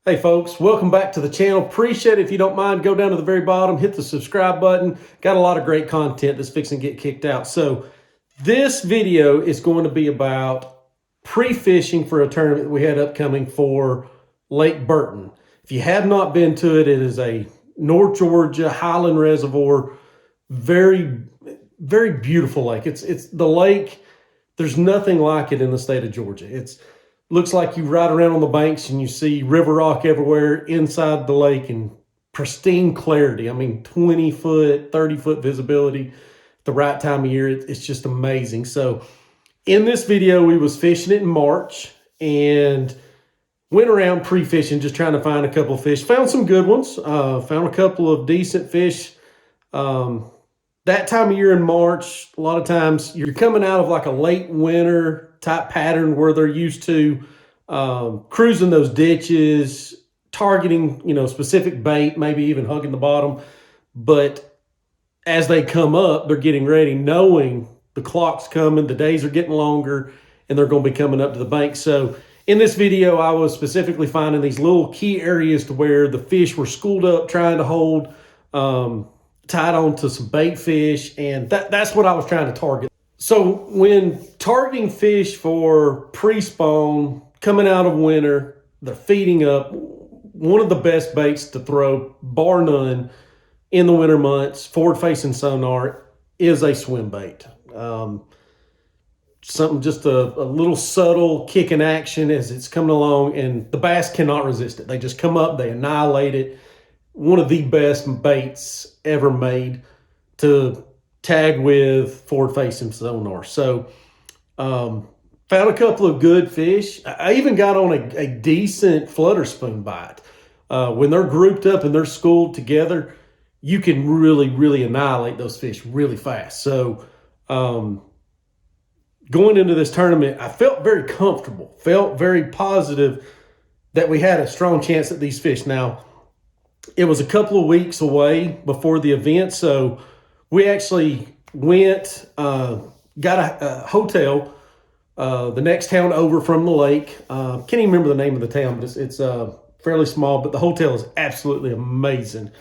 Hey folks, welcome back to the channel. Appreciate it. If you don't mind, go down to the very bottom, hit the subscribe button. Got a lot of great content that's fixing to get kicked out. So this video is going to be about pre-fishing for a tournament we had upcoming for Lake Burton. If you have not been to it, it is a North Georgia Highland Reservoir. Very, very beautiful lake. It's the lake. There's nothing like it in the state of Georgia. Looks like you ride around on the banks and you see river rock everywhere inside the lake and pristine clarity. I mean, 20-foot, 30-foot visibility at the right time of year. It's just amazing. So in this video, we was fishing it in March and went around pre-fishing, just trying to find a couple of fish. Found some good ones. Found a couple of decent fish. That time of year in March, a lot of times you're coming out of like a late winter type pattern where they're used to cruising those ditches, targeting, specific bait, maybe even hugging the bottom. But as they come up, they're getting ready, knowing the clock's coming, the days are getting longer, and they're going to be coming up to the bank. So in this video, I was specifically finding these little key areas to where the fish were schooled up, trying to hold, tied on to some bait fish, and that's what I was trying to target. So when targeting fish for pre-spawn, coming out of winter, they're feeding up, one of the best baits to throw, bar none, in the winter months, forward-facing sonar, is a swim bait. Something just a little subtle kick in action as it's coming along, and the bass cannot resist it. They just come up, they annihilate it. One of the best baits ever made to tag with forward-facing sonar. So found a couple of good fish. I even got on a decent flutter spoon bite. When they're grouped up and they're schooled together, you can really, really annihilate those fish really fast. So going into this tournament, I felt very comfortable, felt very positive that we had a strong chance at these fish. Now, it was a couple of weeks away before the event, so we actually went, got a hotel the next town over from the lake. Can't even remember the name of the town, but it's fairly small, but the hotel is absolutely amazing.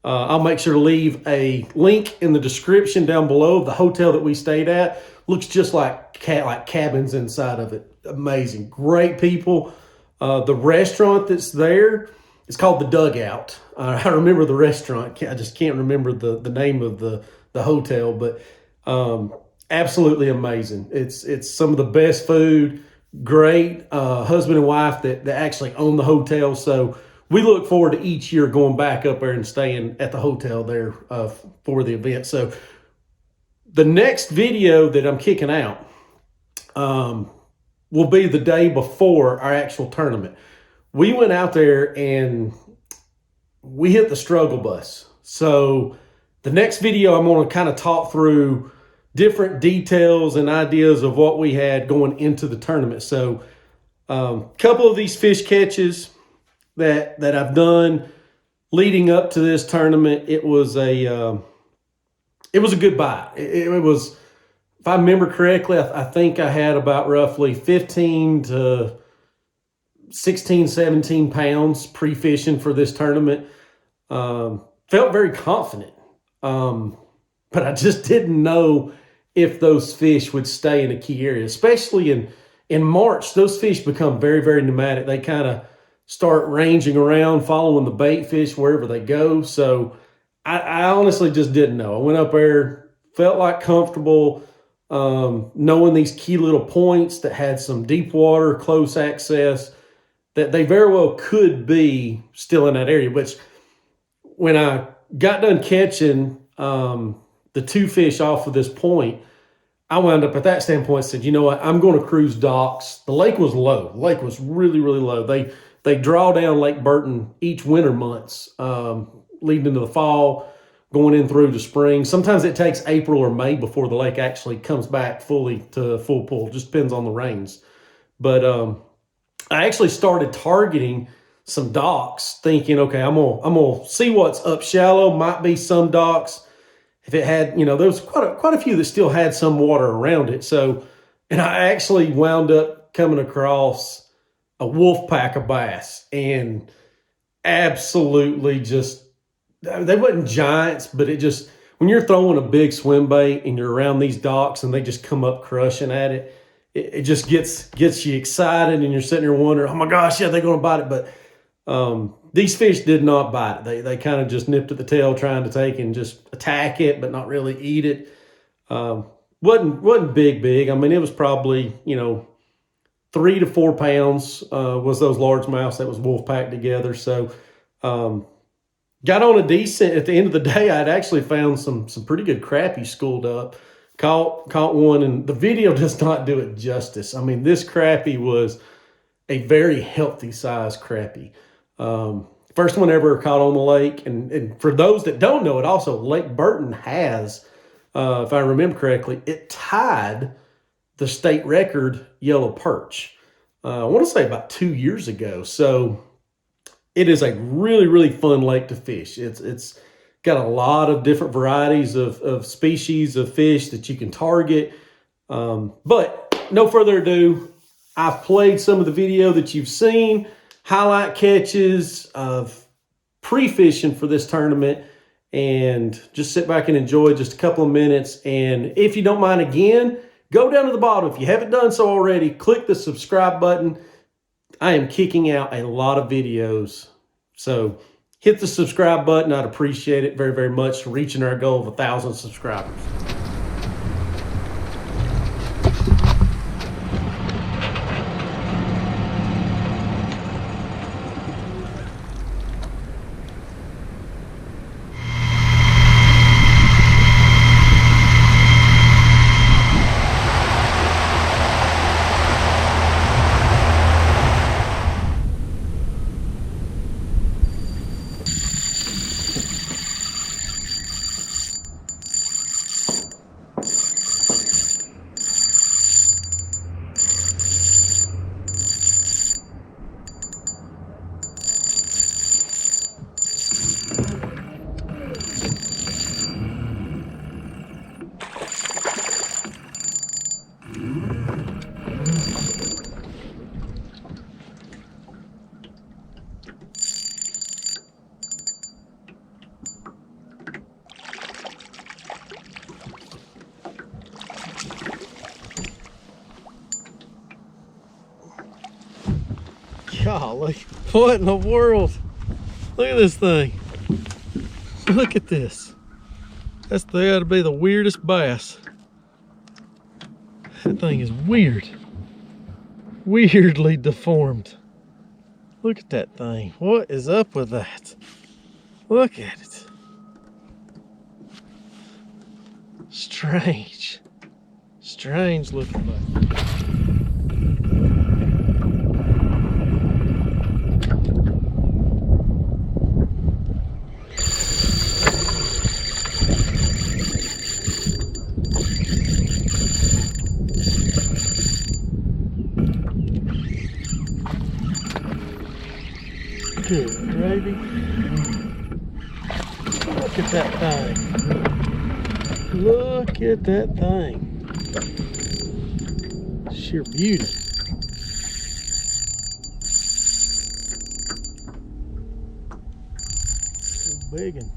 I'll make sure to leave a link in the description down below of the hotel that we stayed at. Looks just like cabins inside of it. Amazing. Great people. The restaurant that's there, it's called the Dugout. I remember the restaurant. I just can't remember the name of the hotel, but absolutely amazing. It's some of the best food. Great husband and wife that actually own the hotel. So we look forward to each year going back up there and staying at the hotel there for the event. So the next video that I'm kicking out will be the day before our actual tournament. We went out there and we hit the struggle bus. So the next video, I'm going to kind of talk through different details and ideas of what we had going into the tournament. So a couple of these fish catches that I've done leading up to this tournament, it was a good bite. It was, if I remember correctly, I think I had about roughly 15 to 16, 17 pounds pre-fishing for this tournament. Felt very confident, but I just didn't know if those fish would stay in a key area, especially in March. Those fish become very, very nomadic. They kind of start ranging around, following the bait fish wherever they go. So I honestly just didn't know. I went up there, felt like comfortable, knowing these key little points that had some deep water, close access, that they very well could be still in that area. Which when I got done catching the two fish off of this point, I wound up at that standpoint said, you know what, I'm going to cruise docks. The lake was low. The lake was really, really low. They draw down Lake Burton each winter months, leading into the fall, going in through the spring. Sometimes it takes April or May before the lake actually comes back fully to full pull. Just depends on the rains. But I actually started targeting some docks, thinking, okay, I'm gonna see what's up shallow. Might be some docks. If it had, there was quite a few that still had some water around it. So, and I actually wound up coming across a wolf pack of bass, and absolutely just, they wasn't giants, but it just, when you're throwing a big swim bait and you're around these docks and they just come up crushing at it, it just gets you excited, and you're sitting there wondering, oh my gosh, yeah, they're going to bite it. But these fish did not bite it. They kind of just nipped at the tail, trying to take and just attack it, but not really eat it. Wasn't big. I mean, it was probably, 3 to 4 pounds was those largemouths that was wolf packed together. So got on a decent. At the end of the day, I'd actually found some pretty good crappie schooled up. Caught one, and the video does not do it justice. I mean, this crappie was a very healthy size crappie. First one ever caught on the lake. And for those that don't know it, also Lake Burton has, if I remember correctly, it tied the state record yellow perch. I want to say about 2 years ago. So it is a really, really fun lake to fish. It's got a lot of different varieties of species of fish that you can target. But no further ado, I've played some of the video that you've seen, highlight catches of pre-fishing for this tournament, and just sit back and enjoy just a couple of minutes. And if you don't mind, again, go down to the bottom. If you haven't done so already, click the subscribe button. I am kicking out a lot of videos, so hit the subscribe button. I'd appreciate it very, very much, reaching our goal of 1,000 subscribers. Golly, what in the world? Look at this thing. Look at this. That's got to be the weirdest bass. That thing is weird. Weirdly deformed. Look at that thing. What is up with that? Look at it. Strange. Strange looking bass. Good gravy. Look at that thing. Look at that thing. Sheer beauty. So big and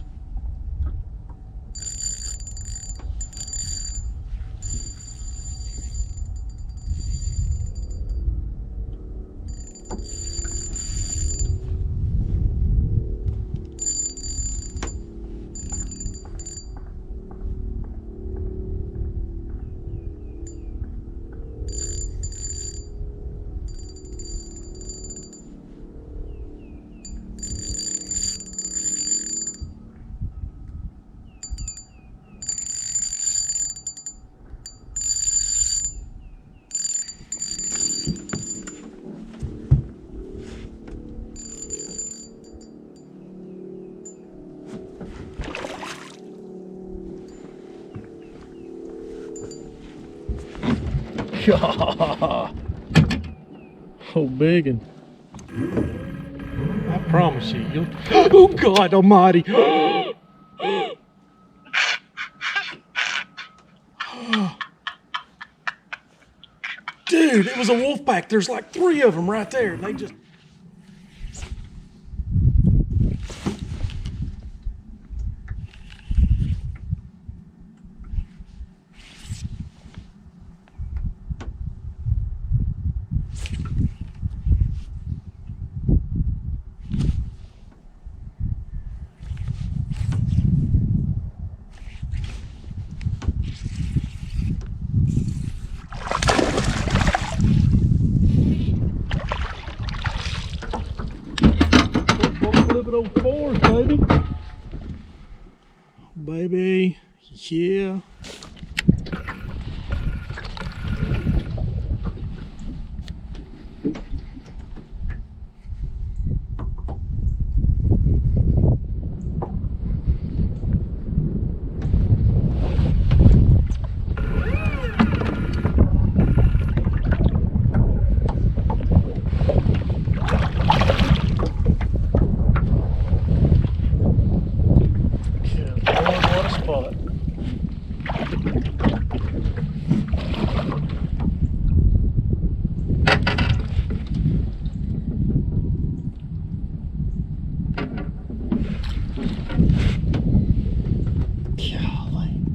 oh, big and I promise you'll. Oh God Almighty! Dude, it was a wolf pack. There's like 3 of them right there, and they just. good old fours, baby. Baby, yeah.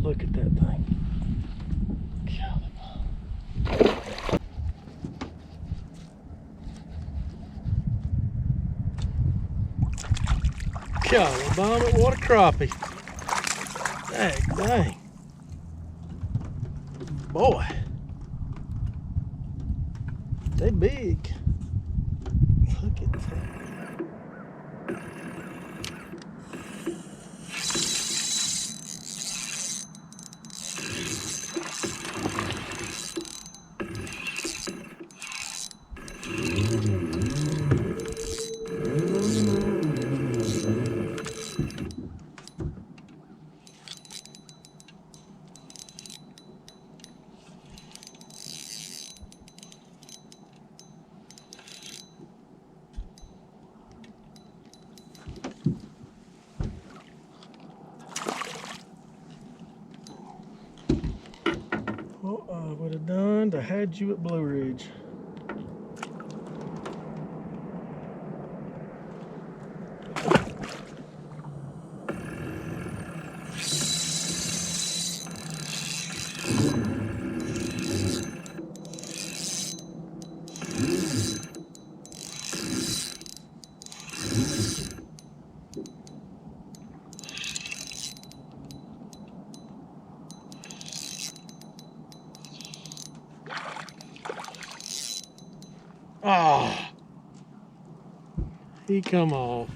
Look at that thing. Golly, bomb it, what a crappie. Dang. Boy. They big. Look at that. What I would have done to had you at Blue Ridge. Oh, he come off.